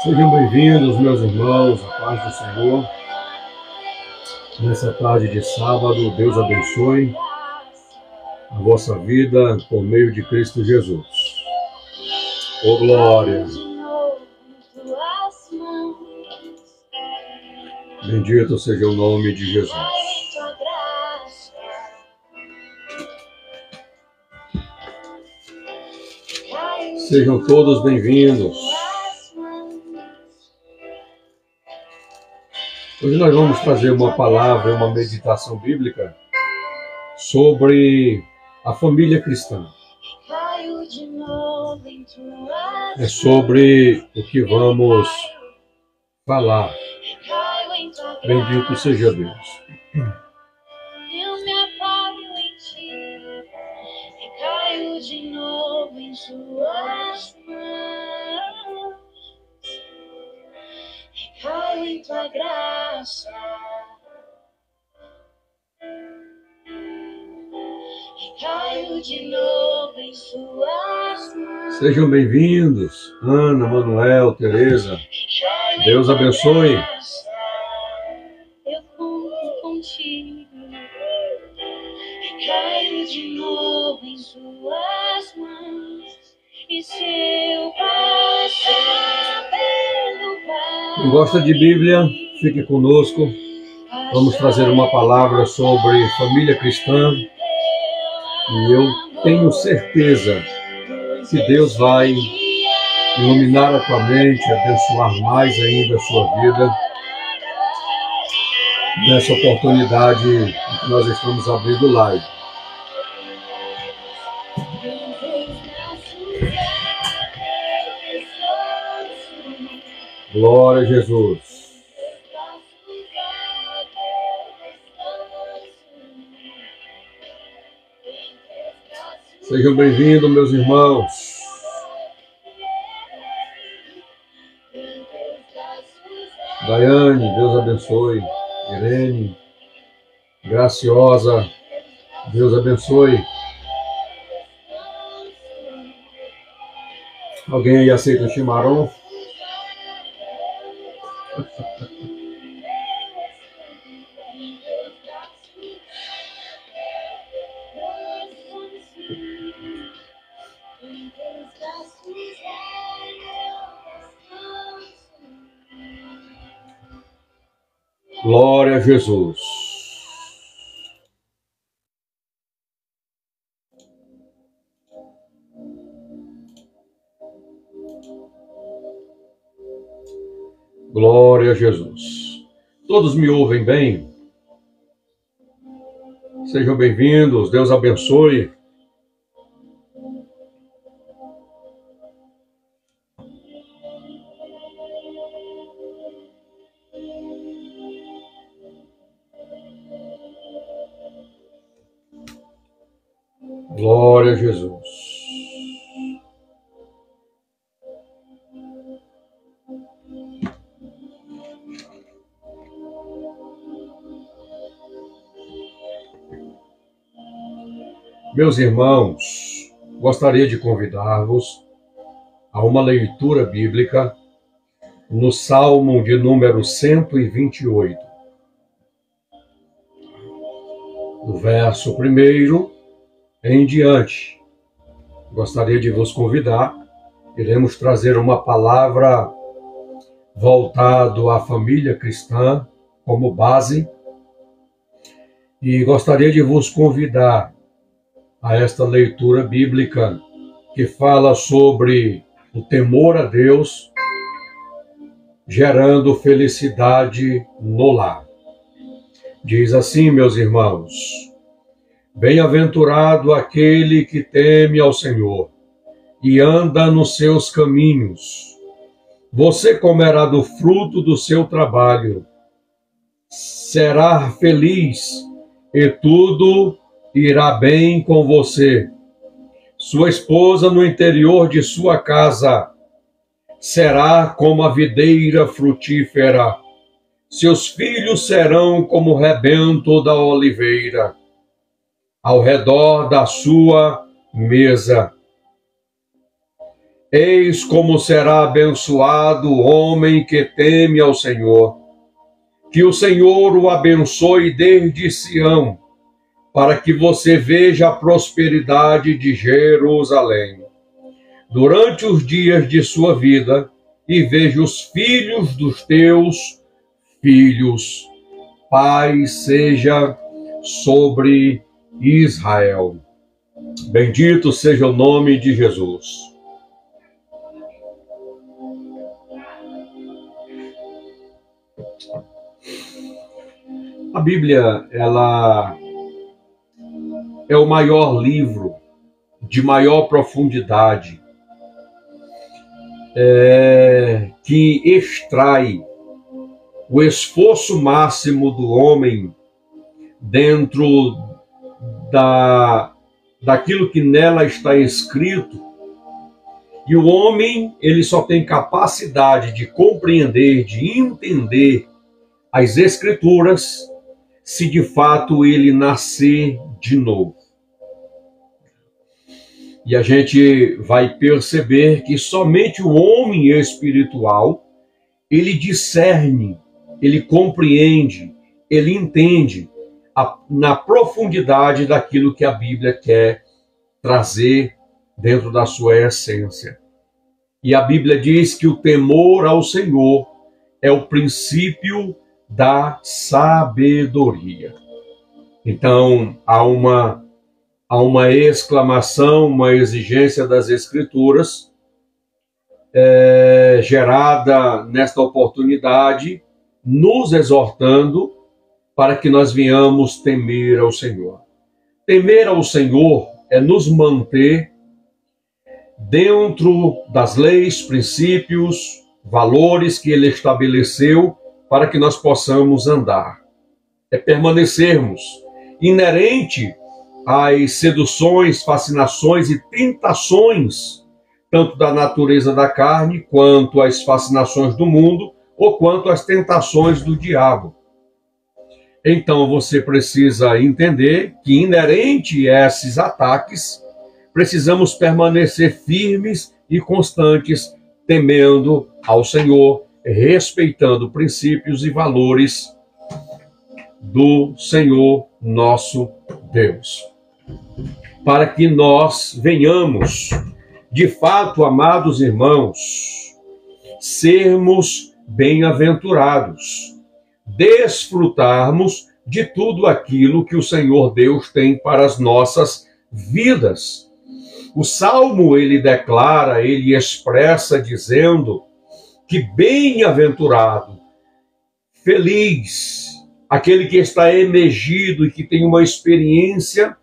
Sejam bem-vindos, meus irmãos, a paz do Senhor. Nessa tarde de sábado, Deus abençoe a vossa vida por meio de Cristo Jesus. Oh, glória! Bendito seja o nome de Jesus. Sejam todos bem-vindos. Hoje nós vamos trazer uma palavra, uma meditação bíblica sobre a família cristã. É sobre o que vamos falar. Bendito seja Deus. Eu me apoio em ti e caio de novo em tuas mãos. E caio em tua graça. E caio de novo em tuas mãos. Sejam bem-vindos, Ana, Manuel, Tereza. Deus abençoe. Eu conto contigo e caio de novo em suas mãos. E se eu passar pelo vale, Quem gosta de Bíblia, fique conosco. Vamos trazer uma palavra sobre família cristã. E eu tenho certeza que Deus vai iluminar a tua mente, abençoar mais ainda a sua vida. Nessa oportunidade que nós estamos abrindo live. Glória a Jesus. Sejam bem-vindos, meus irmãos. Daiane, Deus abençoe. Irene, Graciosa, Deus abençoe. Alguém aí aceita o chimarrão? Glória a Jesus. Glória a Jesus. Todos me ouvem bem? Sejam bem-vindos, Deus abençoe. Glória a Jesus. Meus irmãos, gostaria de convidar-vos a uma leitura bíblica no Salmo de número 128. Do verso 1 em diante. Gostaria de vos convidar. Iremos trazer uma palavra voltada à família cristã como base. E gostaria de vos convidar a esta leitura bíblica que fala sobre o temor a Deus, gerando felicidade no lar. Diz assim, meus irmãos: bem-aventurado aquele que teme ao Senhor e anda nos seus caminhos. Você comerá do fruto do seu trabalho, será feliz e tudo irá bem com você. Sua esposa no interior de sua casa será como a videira frutífera. Seus filhos serão como o rebento da oliveira ao redor da sua mesa. Eis como será abençoado o homem que teme ao Senhor. Que o Senhor o abençoe desde Sião, para que você veja a prosperidade de Jerusalém durante os dias de sua vida e veja os filhos dos teus filhos. Paz seja sobre Israel. Bendito seja o nome de Jesus. A Bíblia, ela é o maior livro de maior profundidade, que extrai o esforço máximo do homem dentro daquilo que nela está escrito. E o homem, ele só tem capacidade de compreender, de entender as Escrituras, se de fato ele nascer de novo. E a gente vai perceber que somente o homem espiritual, ele discerne, ele compreende, ele entende na profundidade daquilo que a Bíblia quer trazer dentro da sua essência. E a Bíblia diz que o temor ao Senhor é o princípio da sabedoria. Então, há uma exclamação, uma exigência das Escrituras, gerada nesta oportunidade, nos exortando para que nós venhamos temer ao Senhor. Temer ao Senhor é nos manter dentro das leis, princípios, valores que Ele estabeleceu para que nós possamos andar. É permanecermos inerente às seduções, fascinações e tentações, tanto da natureza da carne, quanto às fascinações do mundo, ou quanto às tentações do diabo. Então você precisa entender que, inerente a esses ataques, precisamos permanecer firmes e constantes, temendo ao Senhor, respeitando princípios e valores do Senhor nosso Deus. Para que nós venhamos, de fato, amados irmãos, sermos bem-aventurados, desfrutarmos de tudo aquilo que o Senhor Deus tem para as nossas vidas. O Salmo, ele declara, ele expressa dizendo que bem-aventurado, feliz, aquele que está emergido e que tem uma experiência,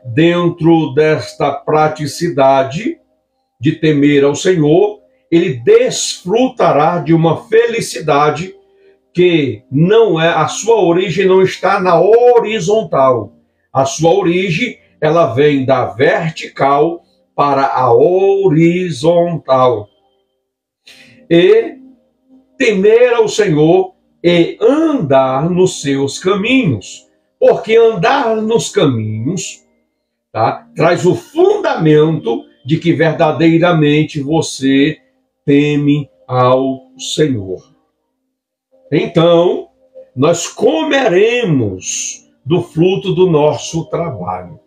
dentro desta praticidade de temer ao Senhor, ele desfrutará de uma felicidade que não é, a sua origem não está na horizontal. A sua origem, ela vem da vertical para a horizontal. E temer ao Senhor e andar nos seus caminhos. Porque andar nos caminhos, traz o fundamento de que verdadeiramente você teme ao Senhor. Então, nós comeremos do fruto do nosso trabalho.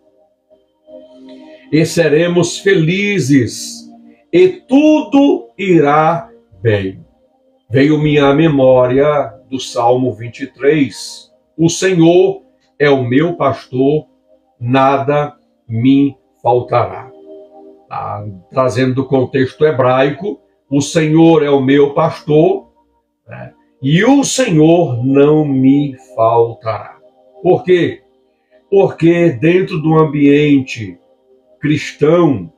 E seremos felizes, e tudo irá bem. Veio-me à memória do Salmo 23. O Senhor é o meu pastor, nada me faltará. Trazendo do contexto hebraico, o Senhor é o meu pastor, e o Senhor não me faltará. Por quê? Porque dentro do ambiente cristão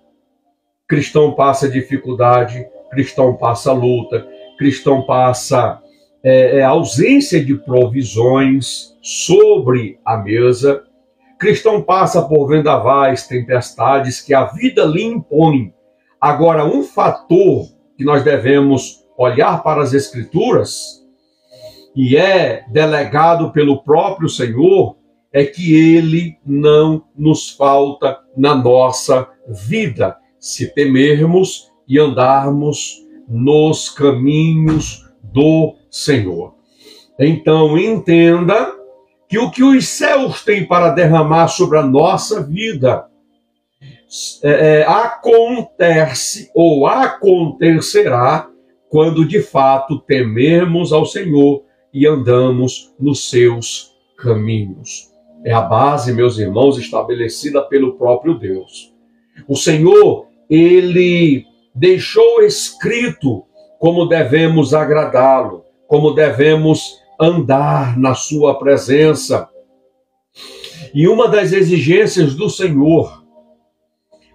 passa dificuldade, cristão passa luta, cristão passa ausência de provisões sobre a mesa, cristão passa por vendavais, tempestades que a vida lhe impõe. Agora, um fator que nós devemos olhar para as Escrituras, e é delegado pelo próprio Senhor, é que Ele não nos falta na nossa vida, se temermos e andarmos nos caminhos do Senhor. Então, entenda que o que os céus têm para derramar sobre a nossa vida acontece ou acontecerá quando de fato temermos ao Senhor e andamos nos seus caminhos. É a base, meus irmãos, estabelecida pelo próprio Deus. O Senhor, Ele deixou escrito como devemos agradá-lo, como devemos andar na sua presença. E uma das exigências do Senhor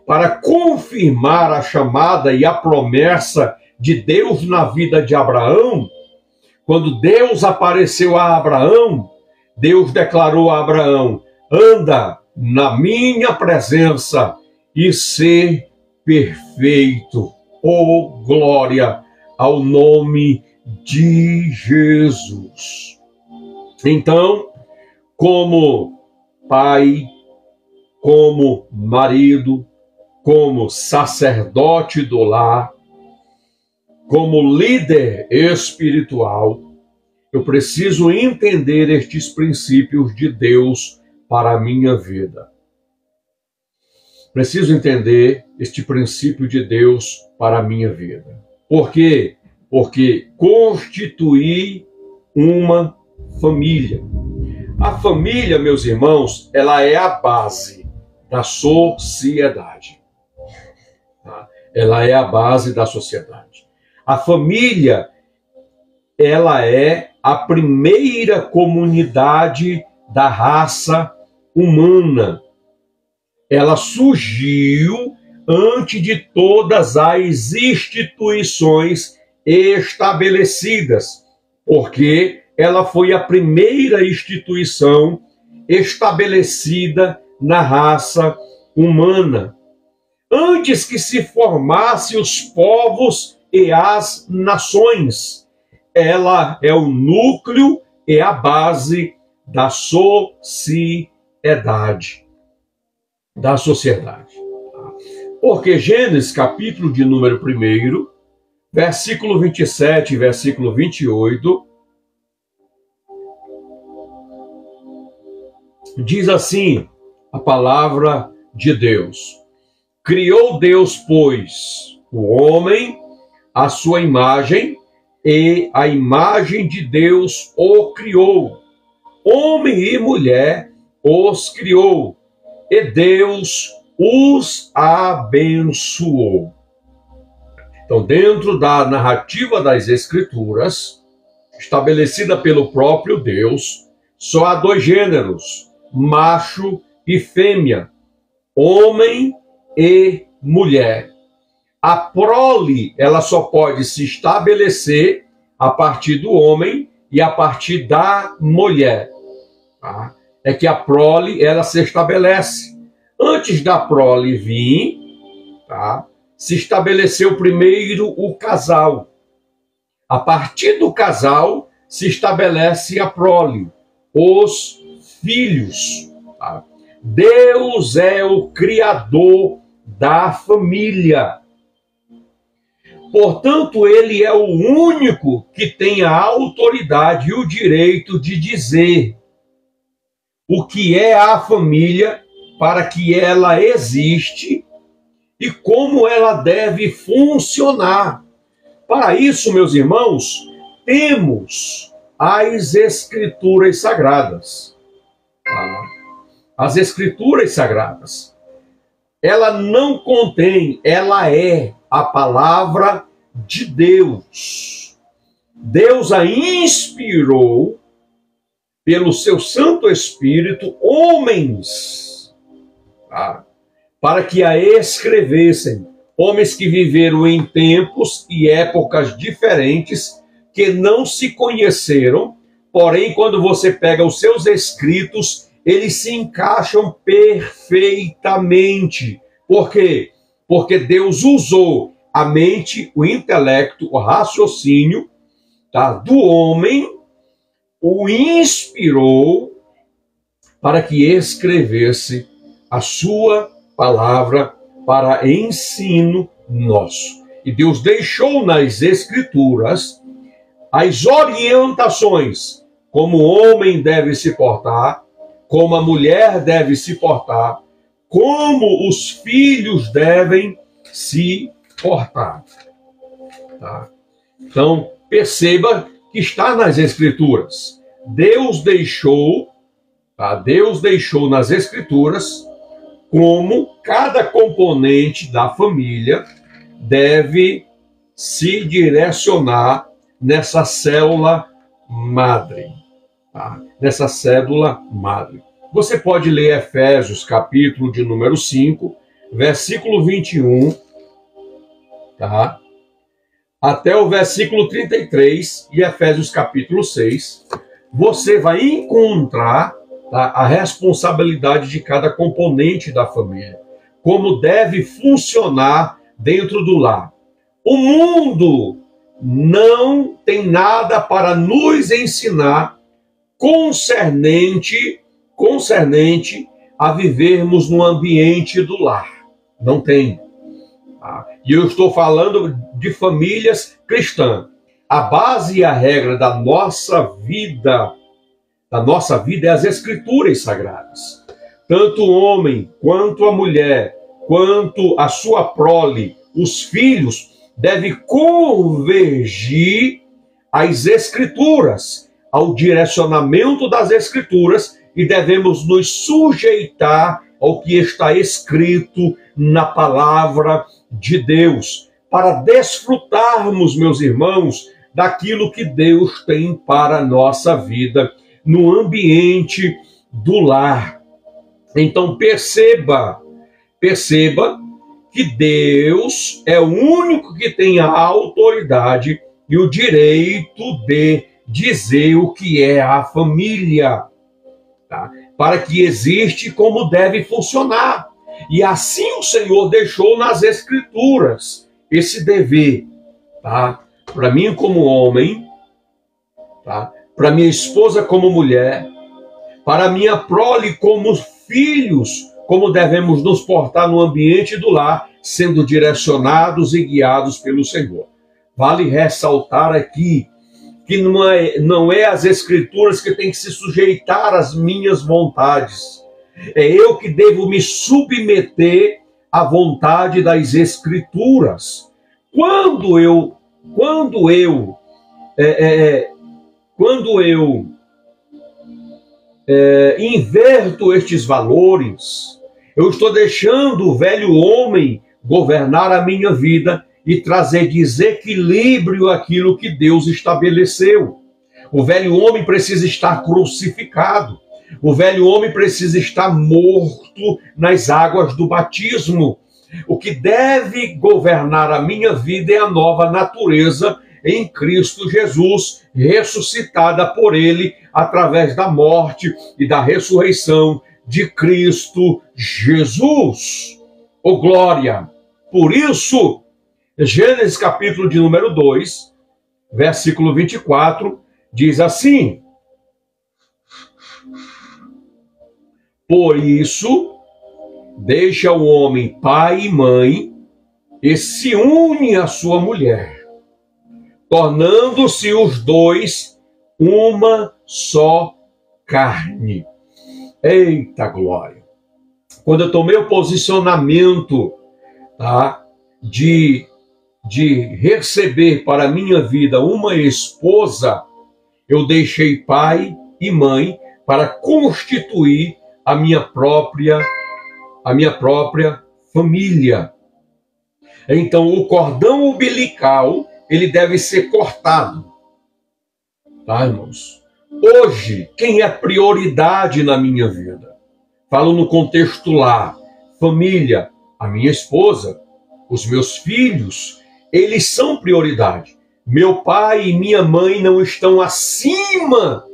para confirmar a chamada e a promessa de Deus na vida de Abraão, quando Deus apareceu a Abraão, Deus declarou a Abraão: anda na minha presença e ser perfeito. Oh, glória ao nome de Jesus. Então, como pai, como marido, como sacerdote do lar, como líder espiritual, eu preciso entender estes princípios de Deus para a minha vida. Preciso entender este princípio de Deus para a minha vida. Por quê? Porque constituir uma família. A família, meus irmãos, ela é a base da sociedade. Ela é a base da sociedade. A família, ela é a primeira comunidade da raça humana. Ela surgiu antes de todas as instituições estabelecidas, porque ela foi a primeira instituição estabelecida na raça humana. Antes que se formassem os povos e as nações, ela é o núcleo e a base da sociedade. Porque Gênesis, capítulo de número 1, versículo 27 e versículo 28, diz assim a palavra de Deus: criou Deus, pois, o homem à sua imagem, e a imagem de Deus o criou. Homem e mulher os criou, e Deus os abençoou. Então, dentro da narrativa das Escrituras, estabelecida pelo próprio Deus, só há dois gêneros, macho e fêmea, homem e mulher. A prole, ela só pode se estabelecer a partir do homem e a partir da mulher. Tá? É que a prole, ela se estabelece. Antes da prole vir, tá? Se estabeleceu primeiro o casal. A partir do casal, se estabelece a prole, os filhos. Tá? Deus é o criador da família. Portanto, ele é o único que tem a autoridade e o direito de dizer o que é a família, para que ela existe e como ela deve funcionar. Para isso, meus irmãos, temos as Escrituras Sagradas. As Escrituras Sagradas. Ela não contém, ela é a palavra de Deus. Deus a inspirou pelo seu Santo Espírito homens, para que a escrevessem. Homens que viveram em tempos e épocas diferentes, que não se conheceram, porém, quando você pega os seus escritos, eles se encaixam perfeitamente. Por quê? Porque Deus usou a mente, o intelecto, o raciocínio, do homem, o inspirou para que escrevesse a sua palavra para ensino nosso. E Deus deixou nas Escrituras as orientações como o homem deve se portar, como a mulher deve se portar, como os filhos devem se portar. Tá? Então, perceba que está nas Escrituras. Deus deixou nas Escrituras como cada componente da família deve se direcionar nessa célula madre. Tá? Nessa célula madre. Você pode ler Efésios, capítulo de número 5, versículo 21, tá? Até o versículo 33, e Efésios, capítulo 6. Você vai encontrar, tá, a responsabilidade de cada componente da família. Como deve funcionar dentro do lar. O mundo não tem nada para nos ensinar concernente a vivermos no ambiente do lar. Não tem. Tá? E eu estou falando de famílias cristãs. A base e a regra da nossa vida é as Escrituras sagradas. Tanto o homem, quanto a mulher, quanto a sua prole, os filhos, devem convergir às Escrituras, ao direcionamento das Escrituras, e devemos nos sujeitar ao que está escrito na palavra de Deus, para desfrutarmos, meus irmãos, daquilo que Deus tem para a nossa vida no ambiente do lar. Então perceba que Deus é o único que tem a autoridade e o direito de dizer o que é a família, tá? Para que existe como deve funcionar. E assim o Senhor deixou nas Escrituras esse dever, tá? Para mim como homem, tá? Para minha esposa como mulher, para minha prole como filhos, como devemos nos portar no ambiente do lar, sendo direcionados e guiados pelo Senhor. Vale ressaltar aqui que não é as Escrituras que tem que se sujeitar às minhas vontades. É eu que devo me submeter à vontade das Escrituras. Quando eu inverto estes valores, eu estou deixando o velho homem governar a minha vida e trazer desequilíbrio àquilo que Deus estabeleceu. O velho homem precisa estar crucificado. O velho homem precisa estar morto nas águas do batismo. O que deve governar a minha vida é a nova natureza em Cristo Jesus, ressuscitada por Ele através da morte e da ressurreição de Cristo Jesus. Oh, glória! Por isso, Gênesis capítulo de número 2, versículo 24, diz assim: por isso, deixa o homem pai e mãe e se une à sua mulher, tornando-se os dois uma só carne. Eita glória! Quando eu tomei o posicionamento, tá, de receber para a minha vida uma esposa, eu deixei pai e mãe para constituir a minha própria família. Então o cordão umbilical, ele deve ser cortado. Tá, irmãos? Hoje, quem é prioridade na minha vida? Falo no contexto lá, família, a minha esposa, os meus filhos, eles são prioridade. Meu pai e minha mãe não estão acima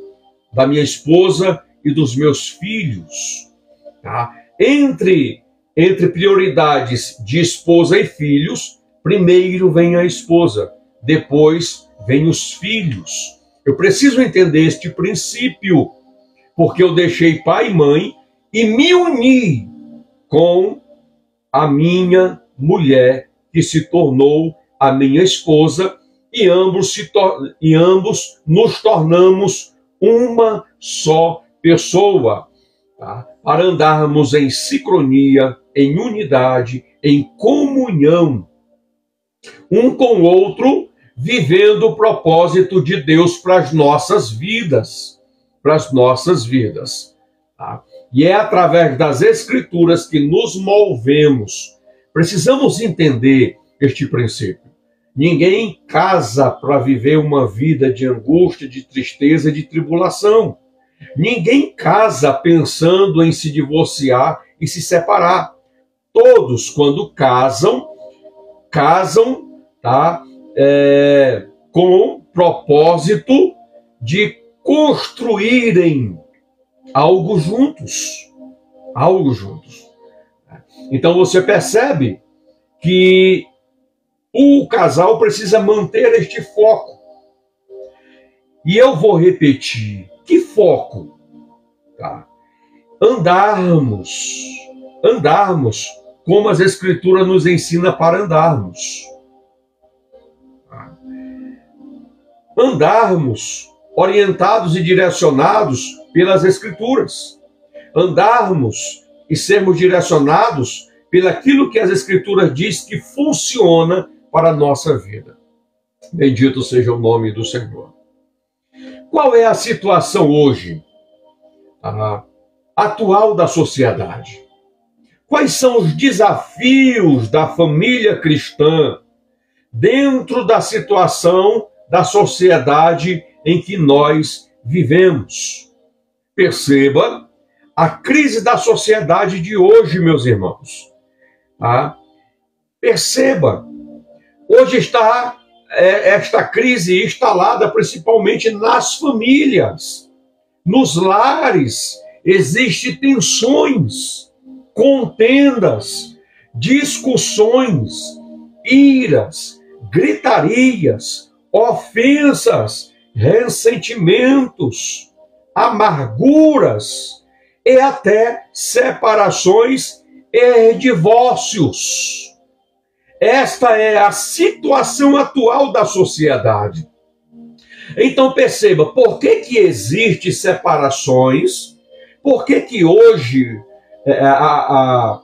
da minha esposa e dos meus filhos. Tá? Entre prioridades de esposa e filhos, primeiro vem a esposa, depois vem os filhos. Eu preciso entender este princípio, porque eu deixei pai e mãe e me uni com a minha mulher, que se tornou a minha esposa, e ambos nos tornamos uma só pessoa, tá? Para andarmos em sincronia, em unidade, em comunhão, um com o outro, vivendo o propósito de Deus para as nossas vidas, tá? E é através das Escrituras que nos movemos. Precisamos entender este princípio. Ninguém casa para viver uma vida de angústia, de tristeza, de tribulação. Ninguém casa pensando em se divorciar e se separar. Todos, quando casam, tá? Com propósito de construírem algo juntos. Então você percebe que o casal precisa manter este foco. E eu vou repetir. Que foco? Tá? Andarmos como as Escrituras nos ensinam para andarmos. Tá? Andarmos orientados e direcionados pelas Escrituras. Andarmos e sermos direcionados pelaquilo que as Escrituras diz que funciona para a nossa vida. Bendito seja o nome do Senhor. Qual é a situação hoje atual da sociedade? Quais são os desafios da família cristã dentro da situação da sociedade em que nós vivemos? Perceba a crise da sociedade de hoje, meus irmãos. Perceba, hoje está esta crise instalada principalmente nas famílias. Nos lares existem tensões, contendas, discussões, iras, gritarias, ofensas, ressentimentos, amarguras e até separações e divórcios. Esta é a situação atual da sociedade. Então perceba, por que existem separações? Por que hoje a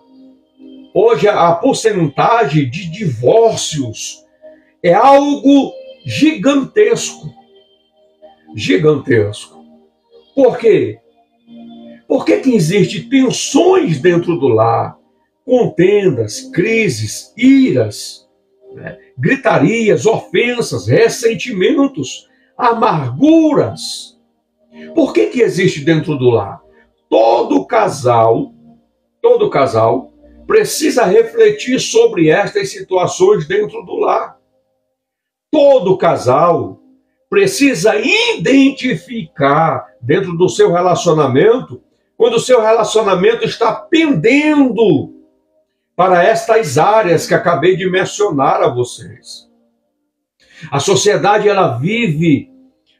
porcentagem de divórcios é algo gigantesco? Gigantesco. Por quê? Por que existem tensões dentro do lar? Contendas, crises, iras, gritarias, ofensas, ressentimentos, amarguras. Por que existe dentro do lar? Todo casal precisa refletir sobre estas situações dentro do lar. Todo casal precisa identificar dentro do seu relacionamento, quando o seu relacionamento está pendendo para estas áreas que acabei de mencionar a vocês. A sociedade, ela vive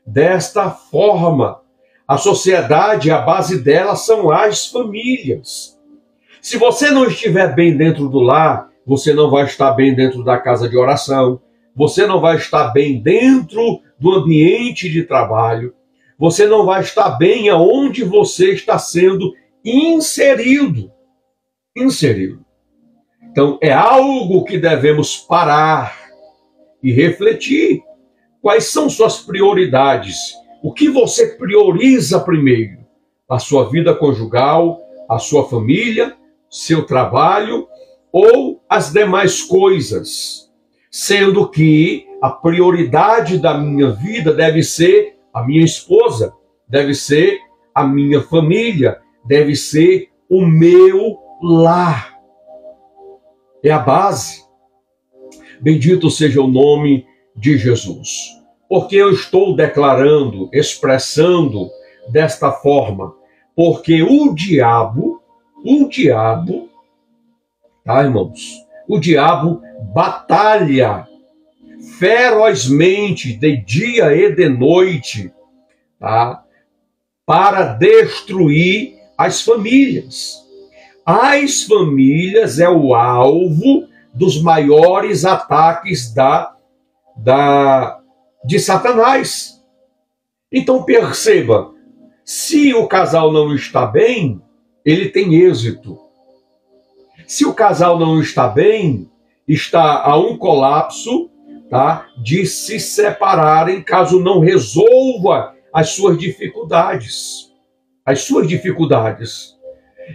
desta forma. A sociedade, a base dela são as famílias. Se você não estiver bem dentro do lar, você não vai estar bem dentro da casa de oração, você não vai estar bem dentro do ambiente de trabalho, você não vai estar bem aonde você está sendo inserido. Então, é algo que devemos parar e refletir. Quais são suas prioridades? O que você prioriza primeiro? A sua vida conjugal, a sua família, seu trabalho ou as demais coisas? Sendo que a prioridade da minha vida deve ser a minha esposa, deve ser a minha família, deve ser o meu lar. É a base. Bendito seja o nome de Jesus. Porque eu estou declarando, expressando desta forma? Porque o diabo, tá, irmãos? O diabo batalha ferozmente de dia e de noite, tá? Para destruir as famílias. As famílias é o alvo dos maiores ataques de Satanás. Então perceba, se o casal não está bem, ele tem êxito. Se o casal não está bem, está a um colapso, tá, de se separarem caso não resolva as suas dificuldades. As suas dificuldades.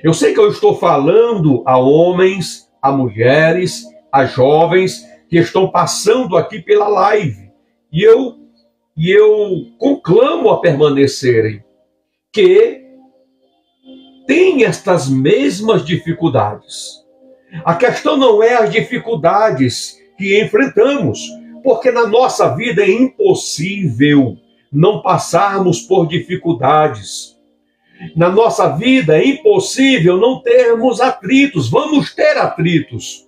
Eu sei que eu estou falando a homens, a mulheres, a jovens que estão passando aqui pela live. E eu conclamo a permanecerem, que têm estas mesmas dificuldades. A questão não é as dificuldades que enfrentamos, porque na nossa vida é impossível não passarmos por dificuldades. Na nossa vida é impossível não termos atritos. Vamos ter atritos.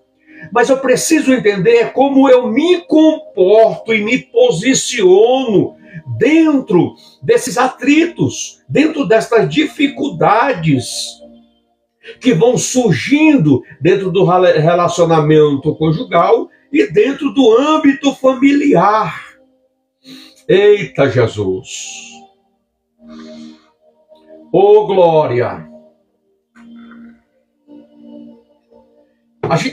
Mas eu preciso entender como eu me comporto e me posiciono dentro desses atritos, dentro destas dificuldades que vão surgindo dentro do relacionamento conjugal e dentro do âmbito familiar. Eita Jesus! Ô glória!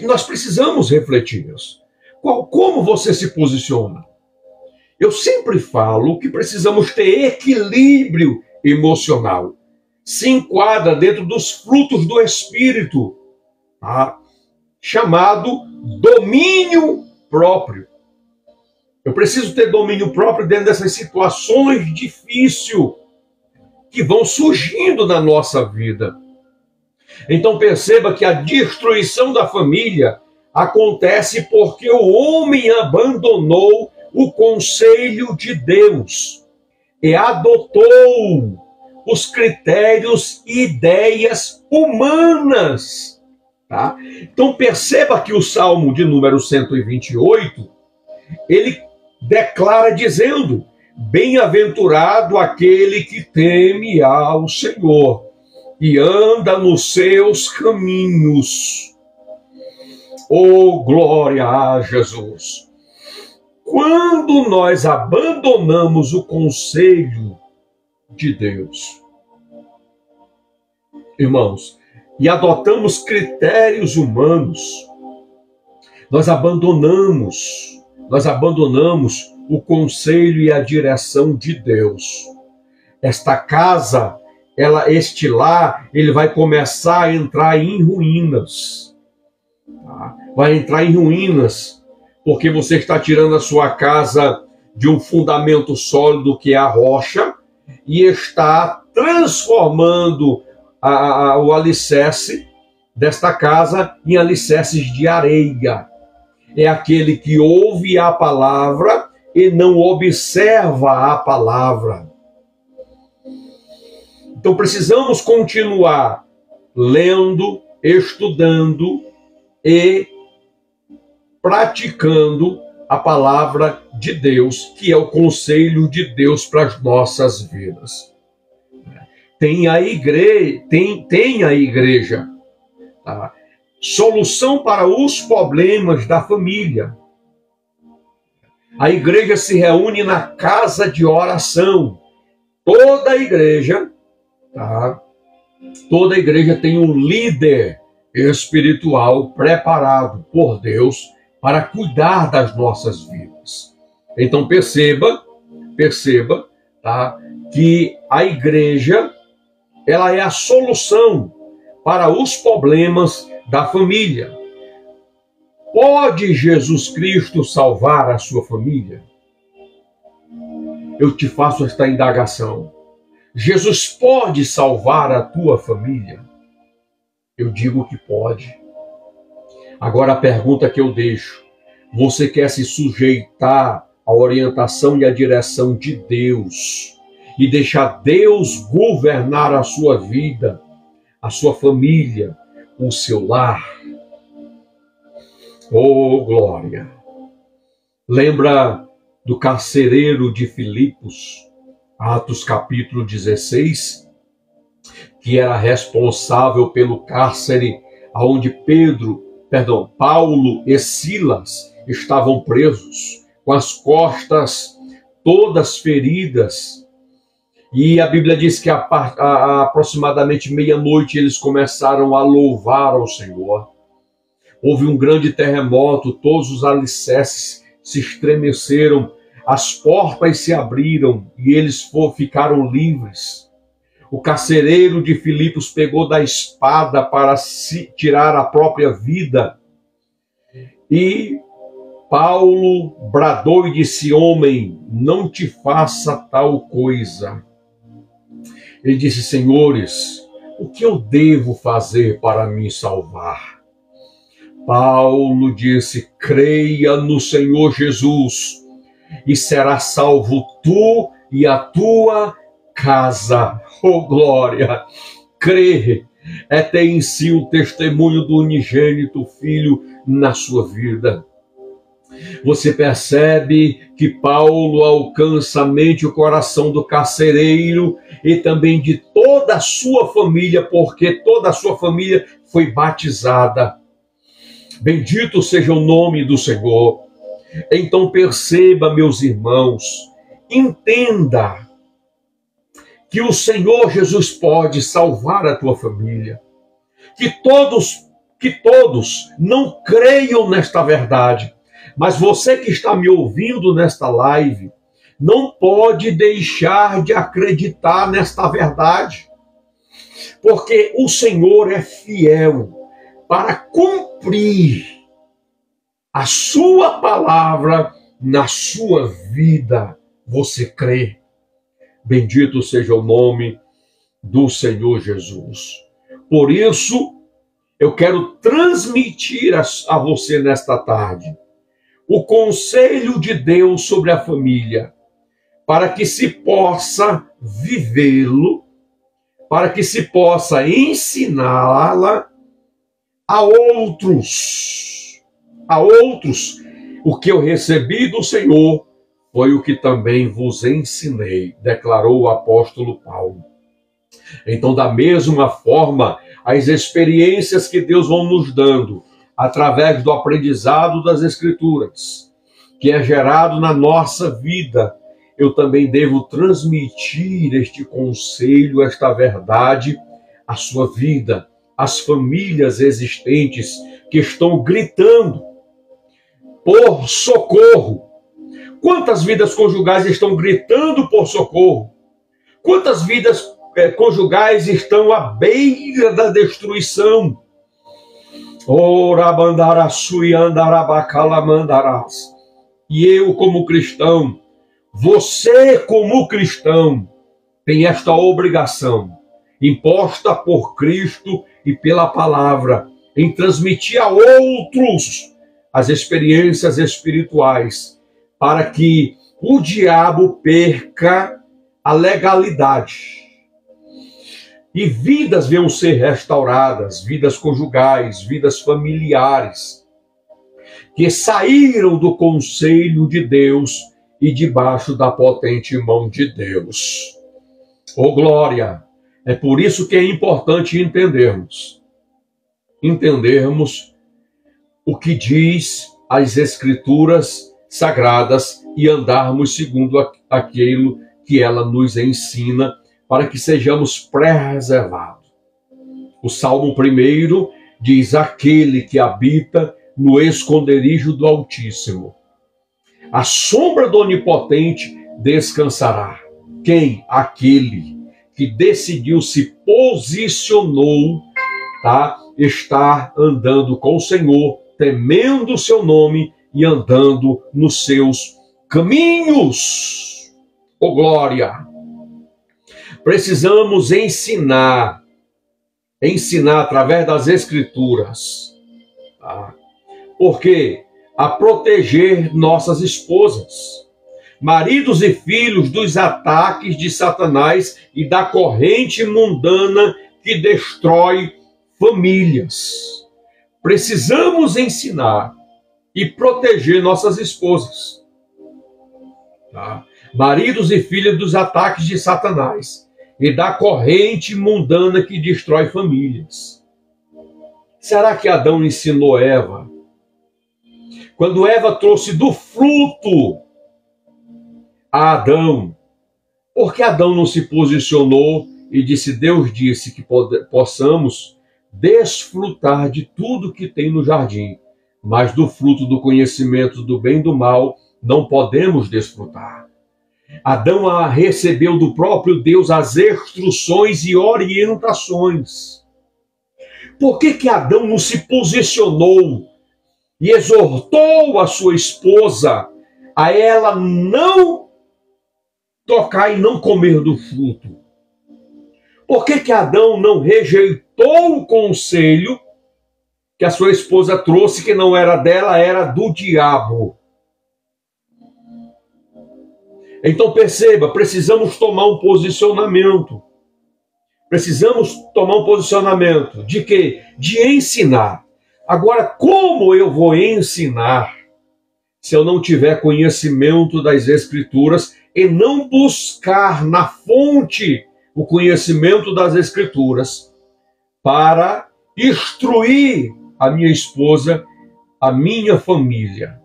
Nós precisamos refletir. Como você se posiciona? Eu sempre falo que precisamos ter equilíbrio emocional. Se enquadra dentro dos frutos do Espírito, tá? Chamado domínio próprio. Eu preciso ter domínio próprio dentro dessas situações difíceis que vão surgindo na nossa vida. Então perceba que a destruição da família acontece porque o homem abandonou o conselho de Deus e adotou os critérios e ideias humanas. Tá? Então perceba que o Salmo de número 128, ele declara dizendo: bem-aventurado aquele que teme ao Senhor e anda nos seus caminhos. Oh, glória a Jesus! Quando nós abandonamos o conselho de Deus, irmãos, e adotamos critérios humanos, nós abandonamos o conselho e a direção de Deus. Esta casa, este lar, ele vai começar a entrar em ruínas. Tá? Vai entrar em ruínas, porque você está tirando a sua casa de um fundamento sólido que é a rocha e está transformando o alicerce desta casa em alicerces de areia. É aquele que ouve a palavra e não observa a palavra. Então precisamos continuar lendo, estudando e praticando a palavra de Deus, que é o conselho de Deus para as nossas vidas. Tem a igreja, tá? Solução para os problemas da família. A igreja se reúne na casa de oração. Toda a igreja, tá? Toda a igreja tem um líder espiritual preparado por Deus para cuidar das nossas vidas. Então perceba, tá? Que a igreja, ela é a solução para os problemas da família. Pode Jesus Cristo salvar a sua família? Eu te faço esta indagação. Jesus pode salvar a tua família? Eu digo que pode. Agora a pergunta que eu deixo: você quer se sujeitar à orientação e à direção de Deus e deixar Deus governar a sua vida, a sua família, o seu lar? Oh, glória! Lembra do carcereiro de Filipos, Atos capítulo 16, que era responsável pelo cárcere onde Pedro Paulo e Silas estavam presos, com as costas todas feridas. E a Bíblia diz que a aproximadamente meia-noite eles começaram a louvar ao Senhor. Houve um grande terremoto, todos os alicerces se estremeceram, as portas se abriram e eles ficaram livres. O carcereiro de Filipos pegou da espada para tirar a própria vida. E Paulo bradou e disse: homem, não te faça tal coisa. Ele disse: senhores, o que eu devo fazer para me salvar? Paulo disse: creia no Senhor Jesus e será salvo tu e a tua casa. Oh, glória! Crer é ter em si o testemunho do unigênito Filho na sua vida. Você percebe que Paulo alcança a mente e o coração do carcereiro e também de toda a sua família, porque toda a sua família foi batizada. Bendito seja o nome do Senhor. Então perceba, meus irmãos, entenda que o Senhor Jesus pode salvar a tua família. Que todos não creiam nesta verdade, mas você que está me ouvindo nesta live, não pode deixar de acreditar nesta verdade, porque o Senhor é fiel para cumprir a sua palavra na sua vida. Você crê? Bendito seja o nome do Senhor Jesus. Por isso, eu quero transmitir a você nesta tarde o conselho de Deus sobre a família, para que se possa vivê-lo, para que se possa ensiná-la a outros. O que eu recebi do Senhor foi o que também vos ensinei, declarou o apóstolo Paulo. Então, da mesma forma, as experiências que Deus vai nos dando, através do aprendizado das Escrituras, que é gerado na nossa vida, eu também devo transmitir este conselho, esta verdade à sua vida, às famílias existentes que estão gritando por socorro. Quantas vidas conjugais estão gritando por socorro? Quantas vidas conjugais estão à beira da destruição? E eu, como cristão, você, como cristão, tem esta obrigação, imposta por Cristo e pela palavra, em transmitir a outros as experiências espirituais, para que o diabo perca a legalidade e vidas venham ser restauradas, vidas conjugais, vidas familiares, que saíram do conselho de Deus e debaixo da potente mão de Deus. Oh, glória! É por isso que é importante entendermos o que diz as Escrituras sagradas e andarmos segundo aquilo que ela nos ensina, para que sejamos preservados. O Salmo 1 diz: aquele que habita no esconderijo do Altíssimo, a sombra do Onipotente descansará. Quem? Aquele que decidiu, se posicionou, estar andando com o Senhor, temendo o seu nome e andando nos seus caminhos. Oh, glória! Precisamos ensinar através das Escrituras, porque a proteger nossas esposas, maridos e filhos dos ataques de Satanás e da corrente mundana que destrói famílias. Precisamos ensinar e proteger nossas esposas, maridos e filhos dos ataques de Satanás e da corrente mundana que destrói famílias. será que Adão ensinou Eva? Quando Eva trouxe do fruto a Adão, por que Adão não se posicionou e disse, Deus disse que possamos desfrutar de tudo que tem no jardim, mas do fruto do conhecimento do bem e do mal não podemos desfrutar. Adão recebeu do próprio Deus as instruções e orientações. Por que Adão não se posicionou e exortou a sua esposa a ela não tocar e não comer do fruto? Por que Adão não rejeitou o conselho que a sua esposa trouxe, que não era dela, era do diabo? Então perceba, precisamos tomar um posicionamento. Precisamos tomar um posicionamento de quê? De ensinar. Agora, como eu vou ensinar se eu não tiver conhecimento das Escrituras e não buscar na fonte o conhecimento das Escrituras para instruir a minha esposa, a minha família?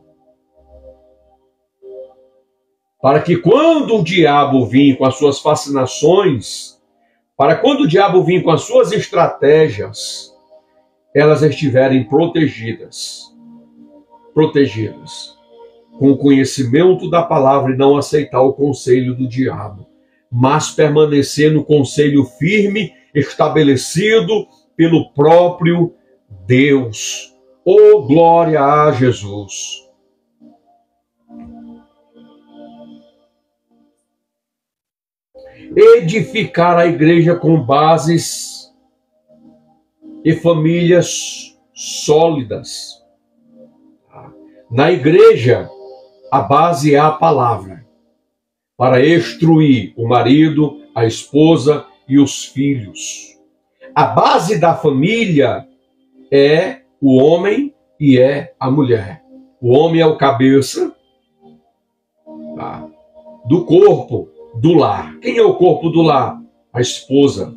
Para que quando o diabo vir com as suas fascinações, para quando o diabo vir com as suas estratégias, elas estiverem protegidas, com o conhecimento da palavra e não aceitar o conselho do diabo, mas permanecer no conselho firme, estabelecido pelo próprio Deus. Oh, glória a Jesus! Edificar a igreja com bases e famílias sólidas. Na igreja, a base é a palavra, para instruir o marido, a esposa e os filhos. A base da família é o homem e é a mulher. O homem é o cabeça do corpo do lar. Quem é o corpo do lar? A esposa.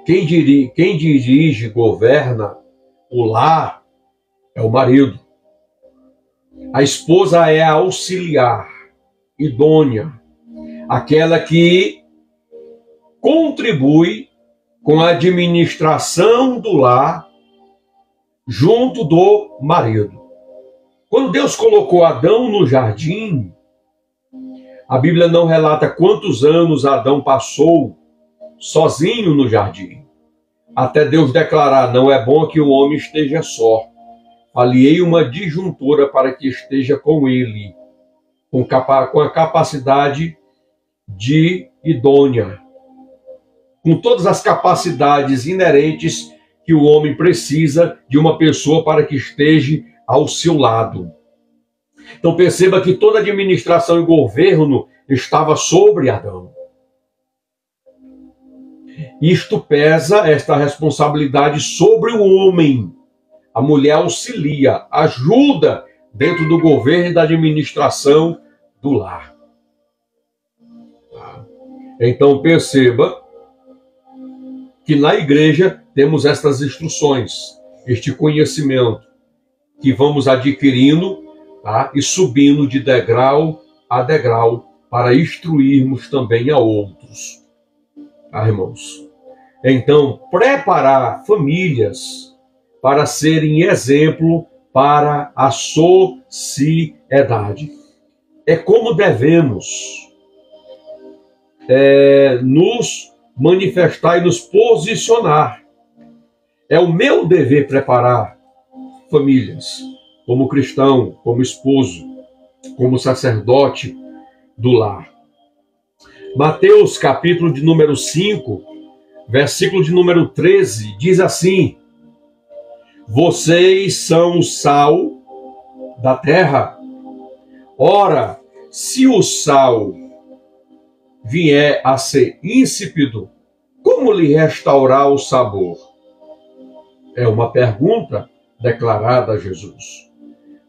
Quem dirige, governa o lar é o marido. A esposa é a auxiliar, idônea, aquela que contribui com a administração do lar junto do marido. Quando Deus colocou Adão no jardim, a Bíblia não relata quantos anos Adão passou sozinho no jardim, até Deus declarar, não é bom que o homem esteja só. Aliei uma disjuntora para que esteja com ele, com a capacidade de idônea, com todas as capacidades inerentes que o homem precisa de uma pessoa para que esteja ao seu lado. Então perceba que toda administração e governo estava sobre Adão. Isto pesa, esta responsabilidade, sobre o homem. A mulher auxilia, ajuda dentro do governo e da administração do lar. Então perceba que na igreja temos estas instruções, este conhecimento que vamos adquirindo, e subindo de degrau a degrau para instruirmos também a outros. Irmãos? Então, preparar famílias para serem exemplo para a sociedade. É como devemos nos manifestar e nos posicionar. É o meu dever preparar famílias, como cristão, como esposo, como sacerdote do lar. Mateus, capítulo de número 5, versículo de número 13, diz assim: vocês são o sal da terra. Ora, se o sal vier a ser insípido, como lhe restaurar o sabor? É uma pergunta declarada a Jesus.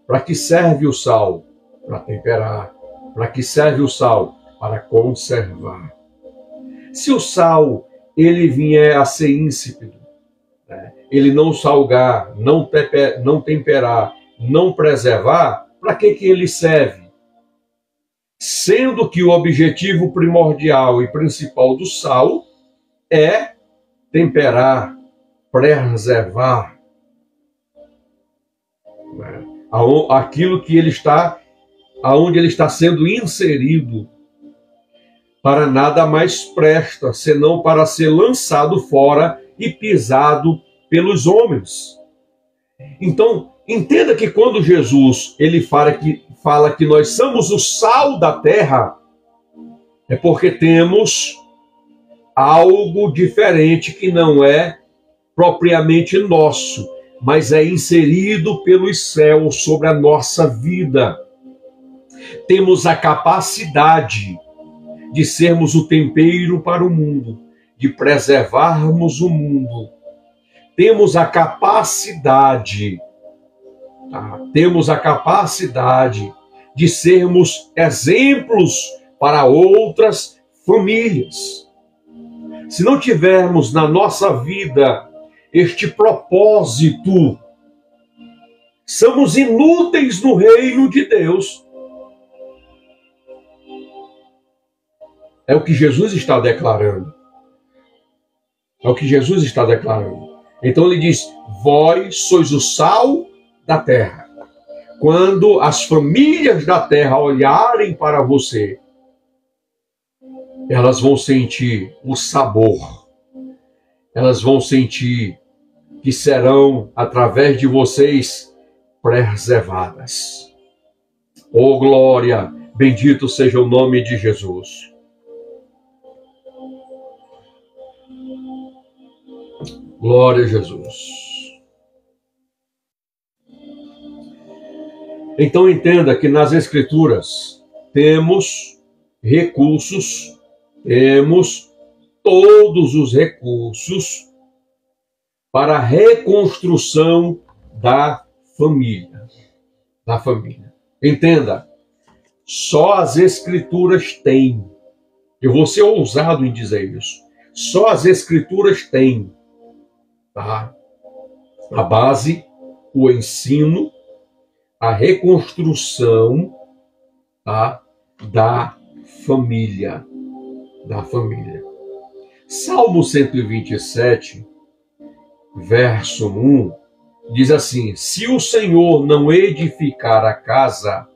Para que serve o sal? Para temperar. Para que serve o sal? Para conservar. Se o sal ele vier a ser insípido, ele não salgar, não temperar, não preservar, para que ele serve? Sendo que o objetivo primordial e principal do sal é temperar, preservar aquilo que ele está, aonde ele está sendo inserido. Para nada mais presta, senão para ser lançado fora e pisado pelos homens. Então, entenda que quando Jesus ele fala que nós somos o sal da terra, é porque temos algo diferente que não é propriamente nosso, mas é inserido pelos céus sobre a nossa vida. Temos a capacidade de sermos o tempero para o mundo, de preservarmos o mundo. Temos a capacidade, de sermos exemplos para outras famílias. Se não tivermos na nossa vida este propósito, somos inúteis no reino de Deus. É o que Jesus está declarando. É o que Jesus está declarando. Então ele diz: vós sois o sal da terra. Quando as famílias da terra olharem para você, elas vão sentir o sabor. Elas vão sentir que serão, através de vocês, preservadas. Oh, glória! Bendito seja o nome de Jesus. Glória a Jesus. Então entenda que nas Escrituras temos recursos, temos todos os recursos para a reconstrução da família. Entenda, só as Escrituras têm. Eu vou ser ousado em dizer isso. Só as Escrituras têm a base, o ensino, a reconstrução da família. Salmo 127, verso 1, diz assim: se o Senhor não edificar a casa,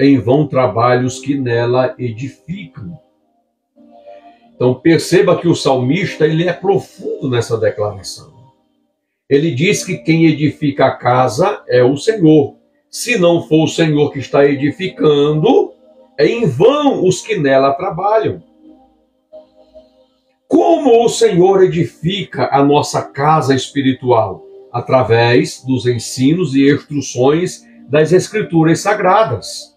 em vão trabalham os que nela edificam. Então perceba que o salmista ele é profundo nessa declaração. Ele diz que quem edifica a casa é o Senhor. Se não for o Senhor que está edificando, é em vão os que nela trabalham. Como o Senhor edifica a nossa casa espiritual? Através dos ensinos e instruções das Escrituras Sagradas.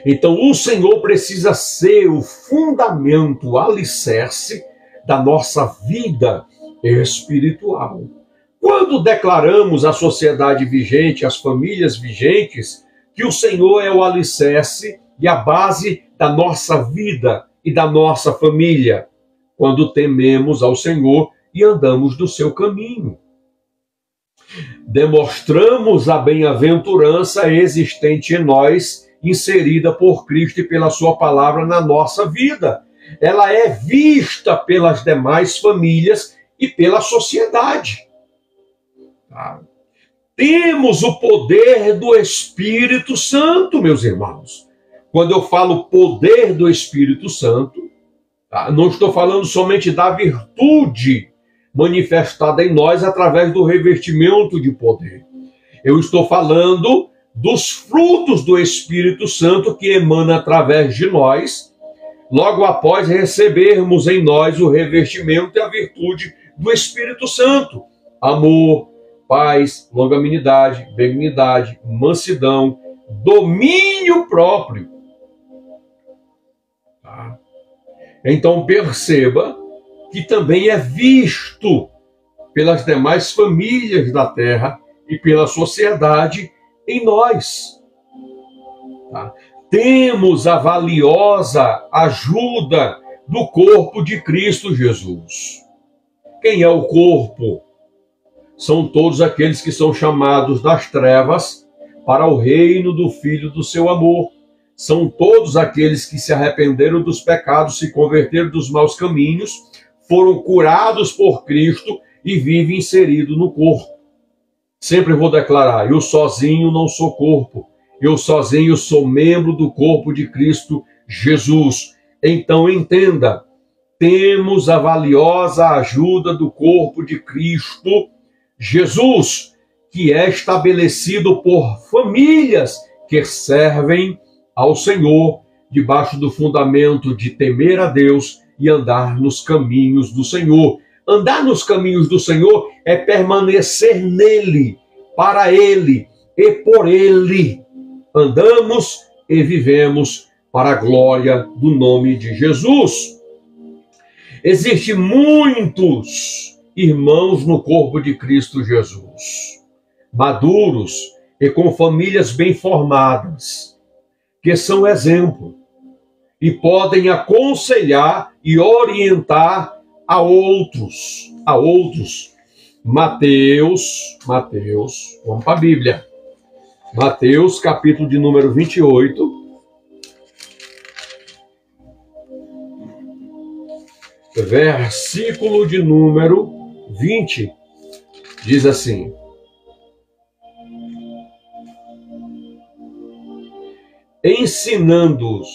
Então o Senhor precisa ser o fundamento, o alicerce da nossa vida espiritual. Quando declaramos à sociedade vigente, às famílias vigentes, que o Senhor é o alicerce e a base da nossa vida e da nossa família, quando tememos ao Senhor e andamos do seu caminho. Demonstramos a bem-aventurança existente em nós, inserida por Cristo e pela sua palavra na nossa vida. Ela é vista pelas demais famílias e pela sociedade. Temos o poder do Espírito Santo, meus irmãos. Quando eu falo poder do Espírito Santo, não estou falando somente da virtude manifestada em nós através do revestimento de poder. Eu estou falando dos frutos do Espírito Santo que emana através de nós, logo após recebermos em nós o revestimento e a virtude do Espírito Santo. Amor, paz, longanimidade, benignidade, mansidão, domínio próprio. Então perceba que também é visto pelas demais famílias da terra e pela sociedade em nós. Temos a valiosa ajuda do corpo de Cristo Jesus. Quem é o corpo? São todos aqueles que são chamados das trevas para o reino do Filho do seu amor. São todos aqueles que se arrependeram dos pecados, se converteram dos maus caminhos, foram curados por Cristo e vivem inseridos no corpo. Sempre vou declarar, eu sozinho não sou corpo, eu sozinho sou membro do corpo de Cristo Jesus. Então entenda, temos a valiosa ajuda do corpo de Cristo Jesus, que é estabelecido por famílias que servem ao Senhor, debaixo do fundamento de temer a Deus e andar nos caminhos do Senhor. Andar nos caminhos do Senhor é permanecer nele, para ele e por ele. Andamos e vivemos para a glória do nome de Jesus. Existem muitos irmãos no corpo de Cristo Jesus, maduros e com famílias bem formadas, que são exemplo e podem aconselhar e orientar a outros. Mateus, vamos para a Bíblia. Mateus, capítulo de número 28, versículo de número 20, diz assim: ensinando-os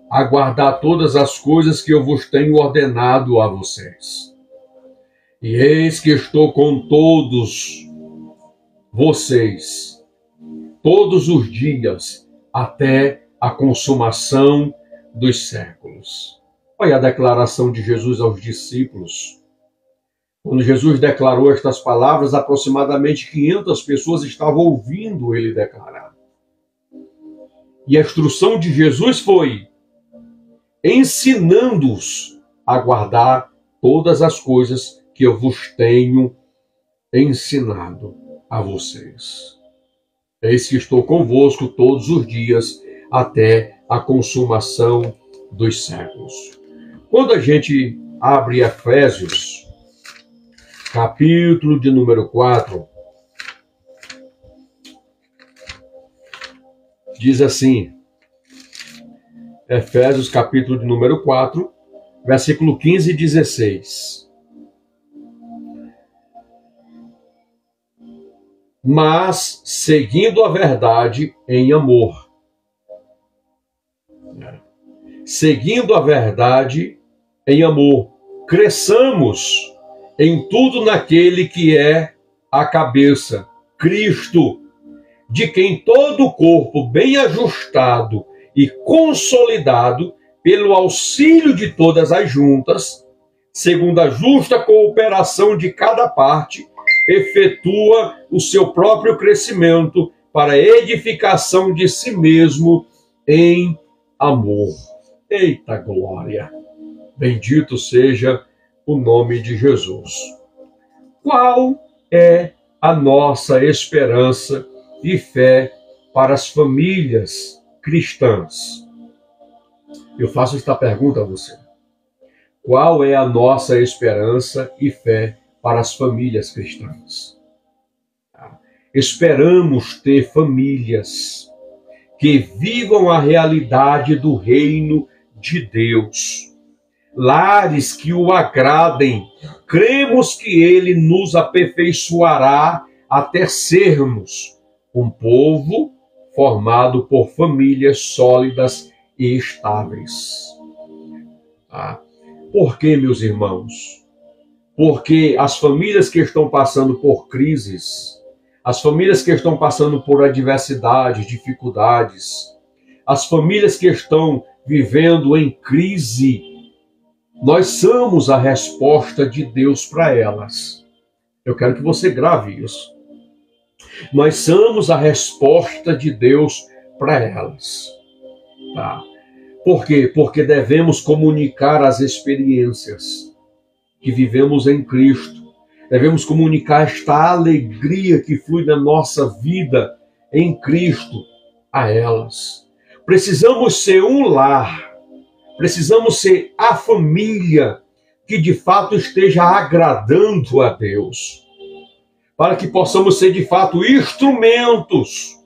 a guardar todas as coisas que eu vos tenho ordenado a vocês. E eis que estou com todos vocês, todos os dias, até a consumação dos séculos. Olha a declaração de Jesus aos discípulos. Quando Jesus declarou estas palavras, aproximadamente 500 pessoas estavam ouvindo ele declarar. E a instrução de Jesus foi ensinando-os a guardar todas as coisas que eu vos tenho ensinado a vocês. Eis que estou convosco todos os dias até a consumação dos séculos. Quando a gente abre Efésios, capítulo de número 4, diz assim, Efésios, capítulo de número 4, versículo 15 e 16. Mas seguindo a verdade em amor. Seguindo a verdade em amor, cresçamos em tudo naquele que é a cabeça, Cristo, de quem todo o corpo bem ajustado e consolidado pelo auxílio de todas as juntas, segundo a justa cooperação de cada parte, efetua o seu próprio crescimento para a edificação de si mesmo em amor. Eita glória! Bendito seja o nome de Jesus. Qual é a nossa esperança e fé para as famílias cristãs? Eu faço esta pergunta a você. Qual é a nossa esperança e fé para as famílias cristãs? Esperamos ter famílias que vivam a realidade do reino de Deus. Lares que o agradem. Cremos que ele nos aperfeiçoará até sermos um povo formado por famílias sólidas e estáveis. Por que, meus irmãos? Porque as famílias que estão passando por crises, as famílias que estão passando por adversidades, dificuldades, as famílias que estão vivendo em crise, nós somos a resposta de Deus para elas. Eu quero que você grave isso. Nós somos a resposta de Deus para elas. Por quê? Porque devemos comunicar as experiências que vivemos em Cristo. Devemos comunicar esta alegria que flui na nossa vida em Cristo a elas. Precisamos ser um lar. Precisamos ser a família que de fato esteja agradando a Deus, para que possamos ser de fato instrumentos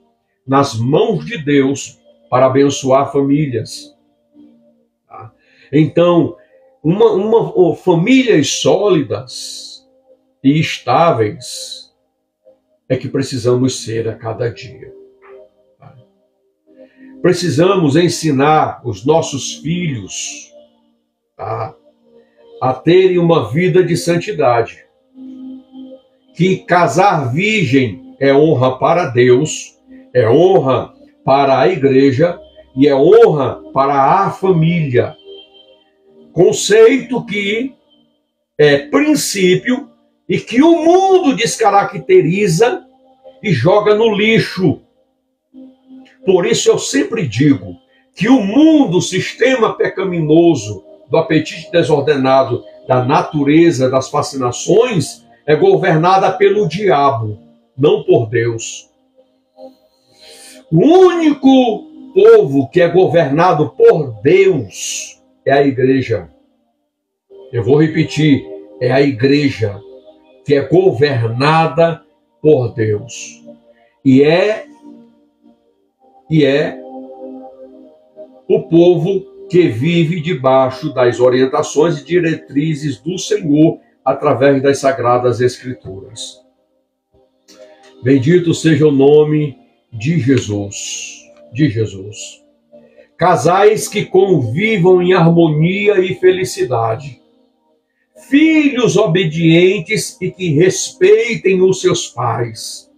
nas mãos de Deus para abençoar famílias. Então, famílias sólidas e estáveis é que precisamos ser a cada dia. Precisamos ensinar os nossos filhos a terem uma vida de santidade. Que casar virgem é honra para Deus, é honra para a igreja e é honra para a família. Conceito que é princípio e que o mundo descaracteriza e joga no lixo. Por isso eu sempre digo que o mundo, o sistema pecaminoso do apetite desordenado, da natureza, das fascinações, é governada pelo diabo, não por Deus. O único povo que é governado por Deus é a igreja. Eu vou repetir, é a igreja que é governada por Deus. E é o povo que vive debaixo das orientações e diretrizes do Senhor através das Sagradas Escrituras. Bendito seja o nome de Jesus. De Jesus. Casais que convivam em harmonia e felicidade. Filhos obedientes e que respeitem os seus pais.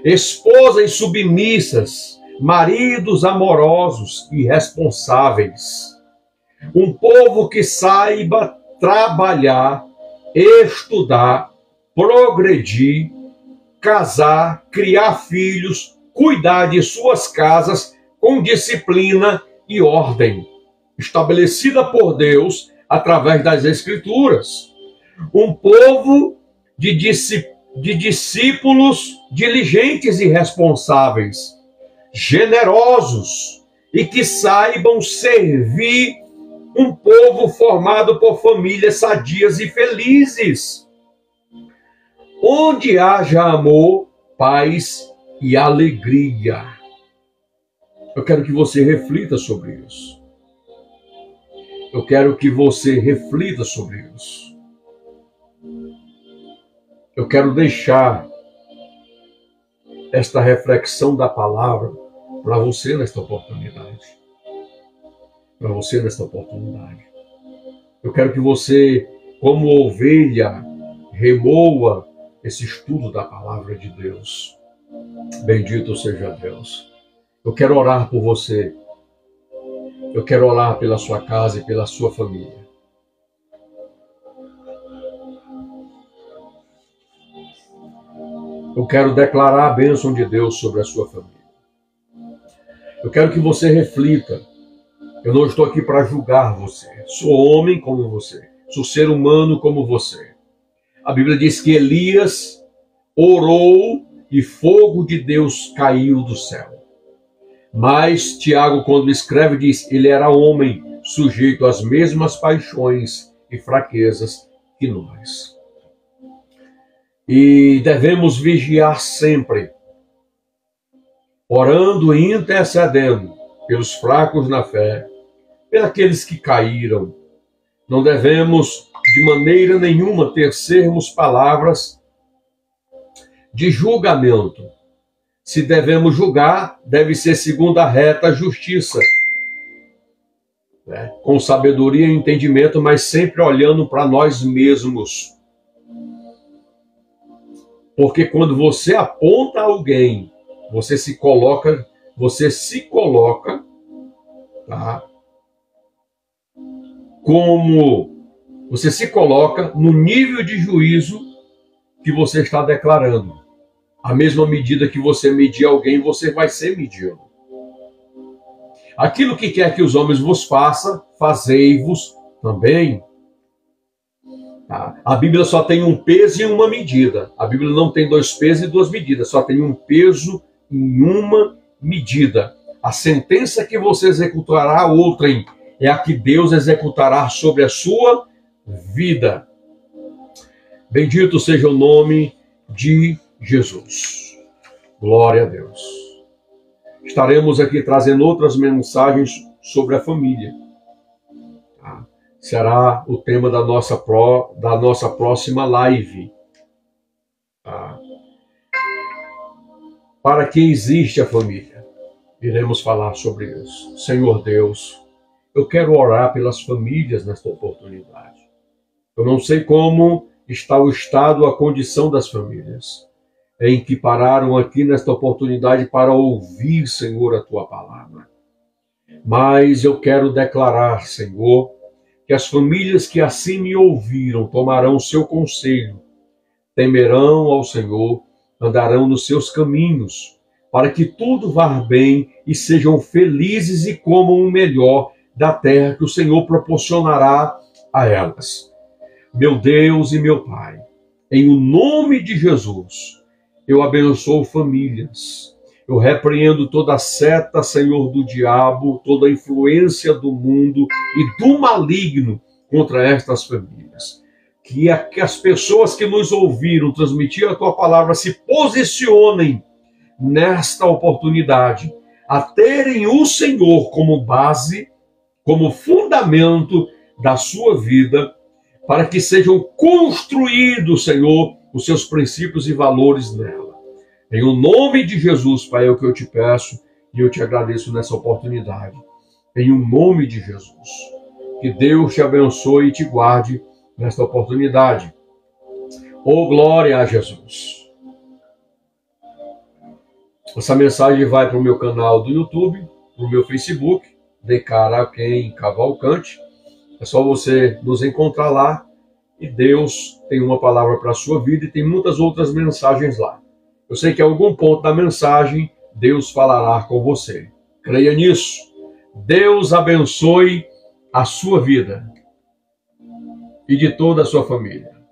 Esposas submissas, maridos amorosos e responsáveis. Um povo que saiba trabalhar, estudar, progredir, casar, criar filhos, cuidar de suas casas com disciplina e ordem, estabelecida por Deus através das Escrituras. Um povo de discípulos diligentes e responsáveis, generosos e que saibam servir, um povo formado por famílias sadias e felizes, onde haja amor, paz e alegria. Eu quero que você reflita sobre isso. Eu quero que você reflita sobre isso. Eu quero deixar esta reflexão da palavra para você nesta oportunidade. Para você nesta oportunidade. Eu quero que você, como ovelha, remoa esse estudo da palavra de Deus. Bendito seja Deus. Eu quero orar por você. Eu quero orar pela sua casa e pela sua família. Eu quero declarar a bênção de Deus sobre a sua família. Eu quero que você reflita. Eu não estou aqui para julgar você. Sou homem como você. Sou ser humano como você. A Bíblia diz que Elias orou e fogo de Deus caiu do céu. Mas Tiago, quando escreve, diz: ele era homem, sujeito às mesmas paixões e fraquezas que nós. E devemos vigiar sempre, orando e intercedendo pelos fracos na fé, pelos aqueles que caíram. Não devemos, de maneira nenhuma, tecermos palavras de julgamento. Se devemos julgar, deve ser segundo a reta justiça, com sabedoria e entendimento, mas sempre olhando para nós mesmos. Porque quando você aponta alguém, você se coloca, tá? Você se coloca no nível de juízo que você está declarando. A mesma medida que você medir alguém, você vai ser medido. Aquilo que quer que os homens vos façam, fazei-vos também. Tá? A Bíblia só tem um peso e uma medida. A Bíblia não tem dois pesos e duas medidas, só tem um peso e uma medida. A sentença que você executará outrem é a que Deus executará sobre a sua vida. Bendito seja o nome de Jesus. Glória a Deus. Estaremos aqui trazendo outras mensagens sobre a família. Será o tema da nossa próxima live. Para que existe a família? Iremos falar sobre isso. Senhor Deus, eu quero orar pelas famílias nesta oportunidade. Eu não sei como está o estado, a condição das famílias em que pararam aqui nesta oportunidade para ouvir, Senhor, a Tua palavra. Mas eu quero declarar, Senhor, que as famílias que assim me ouviram tomarão o seu conselho, temerão ao Senhor, andarão nos seus caminhos, para que tudo vá bem e sejam felizes e comam o melhor da terra que o Senhor proporcionará a elas. Meu Deus e meu Pai, em o nome de Jesus, eu abençoo famílias. Eu repreendo toda a seta, Senhor, do diabo, toda a influência do mundo e do maligno contra estas famílias. Que as pessoas que nos ouviram transmitir a Tua palavra se posicionem nesta oportunidade, a terem o Senhor como base, como fundamento da sua vida, para que sejam construídos, Senhor, os seus princípios e valores nela. Em o nome de Jesus, Pai, é o que eu te peço e eu te agradeço nessa oportunidade. Em o nome de Jesus. Que Deus te abençoe e te guarde nesta oportunidade. Oh, glória a Jesus. Essa mensagem vai para o meu canal do YouTube, para o meu Facebook, Decaraquém Cavalcante. É só você nos encontrar lá e Deus tem uma palavra para a sua vida e tem muitas outras mensagens lá. Eu sei que em algum ponto da mensagem Deus falará com você. Creia nisso. Deus abençoe a sua vida e de toda a sua família.